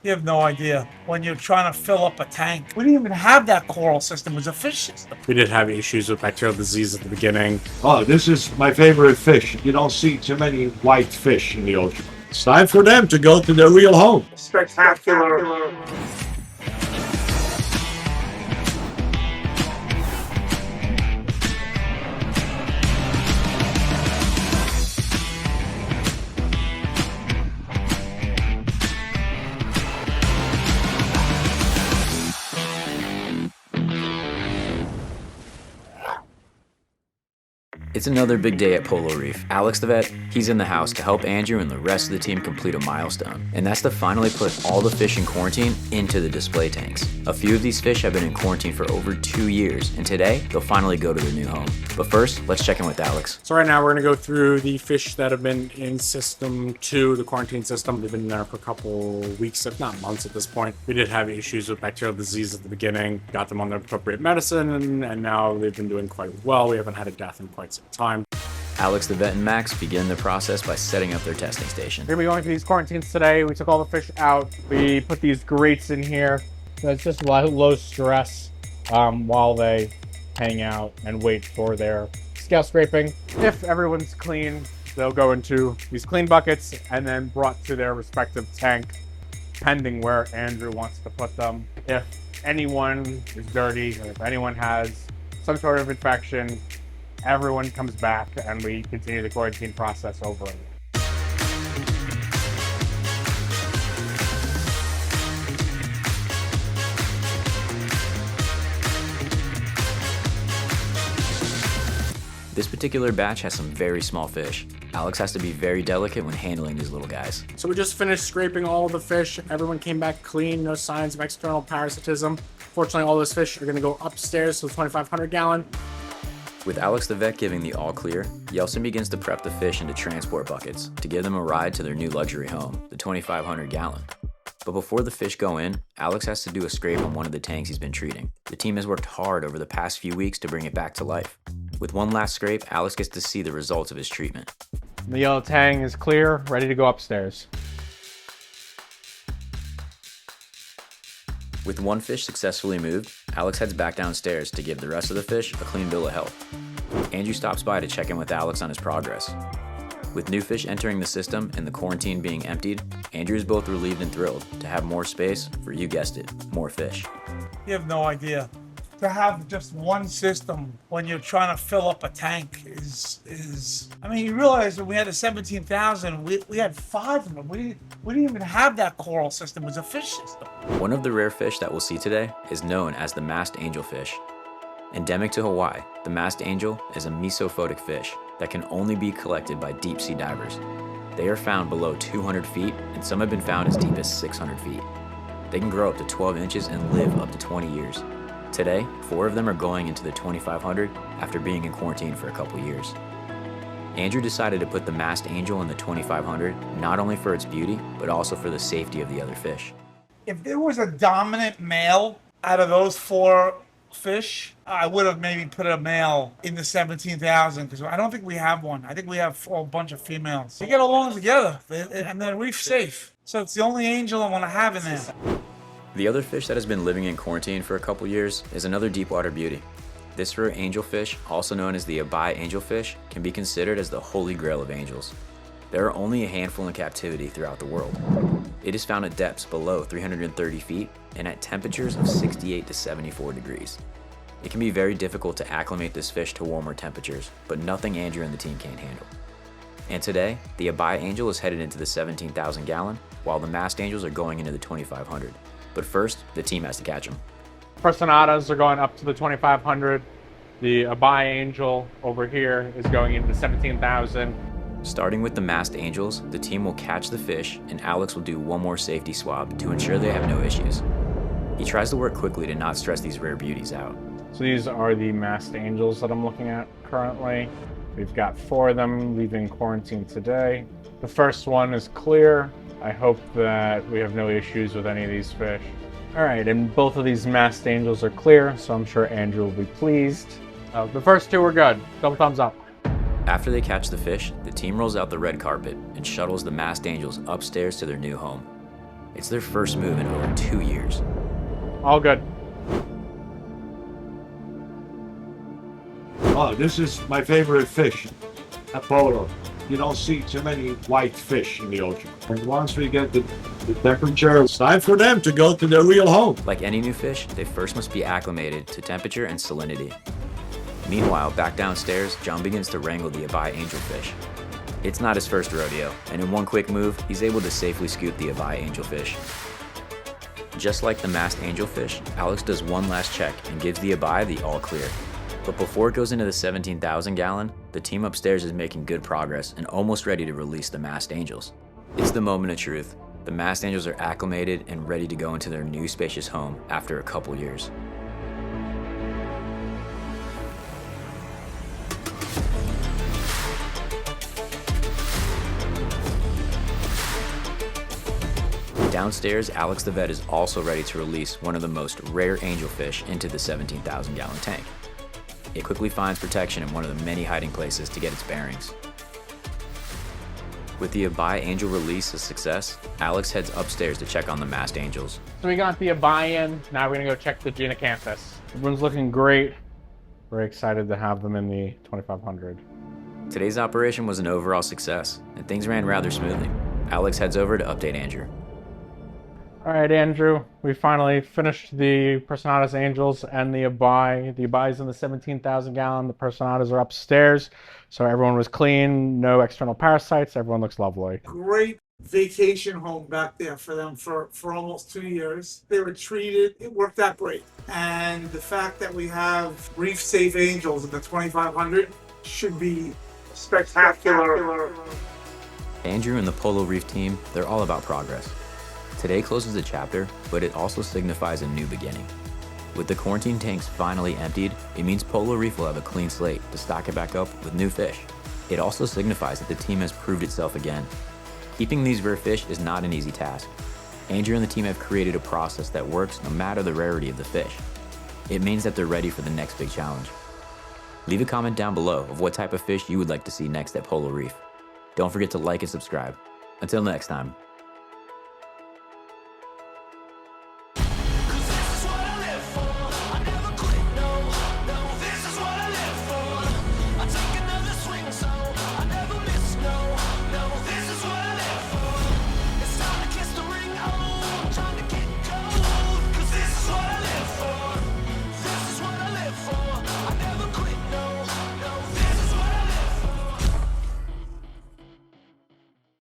You have no idea. When you're trying to fill up a tank, we didn't even have that coral system. It was a fish system. We did have issues with bacterial disease at the beginning. Oh, this is my favorite fish. You don't see too many white fish in the ocean. It's time for them to go to their real home. Spectacular. It's another big day at Polo Reef. Alex the vet, he's in the house to help Andrew and the rest of the team complete a milestone. And that's to finally put all the fish in quarantine into the display tanks. A few of these fish have been in quarantine for over 2 years, and today, they'll finally go to their new home. But first, let's check in with Alex. So right now we're going to go through the fish that have been in system 2, the quarantine system. They've been there for a couple weeks, if not months at this point. We did have issues with bacterial disease at the beginning, got them on the appropriate medicine, and now they've been doing quite well. We haven't had a death in quite some time. Alex the vet and Max begin the process by setting up their testing station. We're gonna be going through these quarantines today. We took all the fish out. We put these grates in here. So it's just low stress while they hang out and wait for their scale scraping. If everyone's clean, they'll go into these clean buckets and then brought to their respective tank, pending where Andrew wants to put them. If anyone is dirty, or if anyone has some sort of infection, everyone comes back and we continue the quarantine process over again. This particular batch has some very small fish. Alex has to be very delicate when handling these little guys. So we just finished scraping all of the fish. Everyone came back clean, no signs of external parasitism. Fortunately, all those fish are going to go upstairs to the 2,500 gallon. With Alex the vet giving the all clear, Yeltsin begins to prep the fish into transport buckets to give them a ride to their new luxury home, the 2,500 gallon. But before the fish go in, Alex has to do a scrape on one of the tanks he's been treating. The team has worked hard over the past few weeks to bring it back to life. With one last scrape, Alex gets to see the results of his treatment. The yellow tang is clear, ready to go upstairs. With one fish successfully moved, Alex heads back downstairs to give the rest of the fish a clean bill of health. Andrew stops by to check in with Alex on his progress. With new fish entering the system and the quarantine being emptied, Andrew is both relieved and thrilled to have more space for, you guessed it, more fish. You have no idea. To have just one system when you're trying to fill up a tank is I mean, you realize when we had the 17,000, we had 5 of them. We didn't even have that coral system. It was a fish system. One of the rare fish that we'll see today is known as the masked angelfish. Endemic to Hawaii, the masked angel is a mesophotic fish that can only be collected by deep sea divers. They are found below 200 feet, and some have been found as deep as 600 feet. They can grow up to 12 inches and live up to 20 years. Today, 4 of them are going into the 2,500 after being in quarantine for a couple years. Andrew decided to put the masked angel in the 2,500 not only for its beauty, but also for the safety of the other fish. If there was a dominant male out of those 4 fish, I would have maybe put a male in the 17,000 because I don't think we have one. I think we have a bunch of females. They get along together and they're reef safe. So it's the only angel I want to have in there. The other fish that has been living in quarantine for a couple years is another deepwater beauty. This rare angelfish, also known as the Abai angelfish, can be considered as the holy grail of angels. There are only a handful in captivity throughout the world. It is found at depths below 330 feet and at temperatures of 68 to 74 degrees. It can be very difficult to acclimate this fish to warmer temperatures, but nothing Andrew and the team can't handle. And today, the Abai angel is headed into the 17,000 gallon, while the masked angels are going into the 2,500. But first, the team has to catch them. Personatas are going up to the 2,500. The Abai angel over here is going into the 17,000. Starting with the masked angels, the team will catch the fish and Alex will do one more safety swab to ensure they have no issues. He tries to work quickly to not stress these rare beauties out. So these are the masked angels that I'm looking at currently. We've got 4 of them leaving quarantine today. The first one is clear. I hope that we have no issues with any of these fish. All right, and both of these masked angels are clear, so I'm sure Andrew will be pleased. The first 2 were good. Double thumbs up. After they catch the fish, the team rolls out the red carpet and shuttles the masked angels upstairs to their new home. It's their first move in over 2 years. All good. Oh, this is my favorite fish, a Polo. You don't see too many white fish in the ocean. And once we get the temperature, it's time for them to go to their real home. Like any new fish, they first must be acclimated to temperature and salinity. Meanwhile, back downstairs, John begins to wrangle the Abai angelfish. It's not his first rodeo, and in one quick move, he's able to safely scoop the Abai angelfish. Just like the masked angelfish, Alex does one last check and gives the Abai the all clear. But before it goes into the 17,000 gallon, the team upstairs is making good progress and almost ready to release the masked angels. It's the moment of truth. The masked angels are acclimated and ready to go into their new spacious home after a couple years. Downstairs, Alex the vet is also ready to release one of the most rare angelfish into the 17,000 gallon tank. It quickly finds protection in one of the many hiding places to get its bearings. With the Abai angel release a success, Alex heads upstairs to check on the masked angels. So we got the Abai in. Now we're gonna go check the Genacanthus. Everyone's looking great. Very excited to have them in the 2500. Today's operation was an overall success, and things ran rather smoothly. Alex heads over to update Andrew. All right, Andrew, we finally finished the Personatus Angels and the Abai. The Abai's in the 17,000 gallon. The Personatas are upstairs. So everyone was clean, no external parasites. Everyone looks lovely. Great vacation home back there for them for almost 2 years. They were treated, it worked out great. And the fact that we have reef safe angels in the 2500 should be spectacular. Andrew and the Polo Reef team, they're all about progress. Today closes a chapter, but it also signifies a new beginning. With the quarantine tanks finally emptied, it means Polo Reef will have a clean slate to stock it back up with new fish. It also signifies that the team has proved itself again. Keeping these rare fish is not an easy task. Andrew and the team have created a process that works no matter the rarity of the fish. It means that they're ready for the next big challenge. Leave a comment down below of what type of fish you would like to see next at Polo Reef. Don't forget to like and subscribe. Until next time.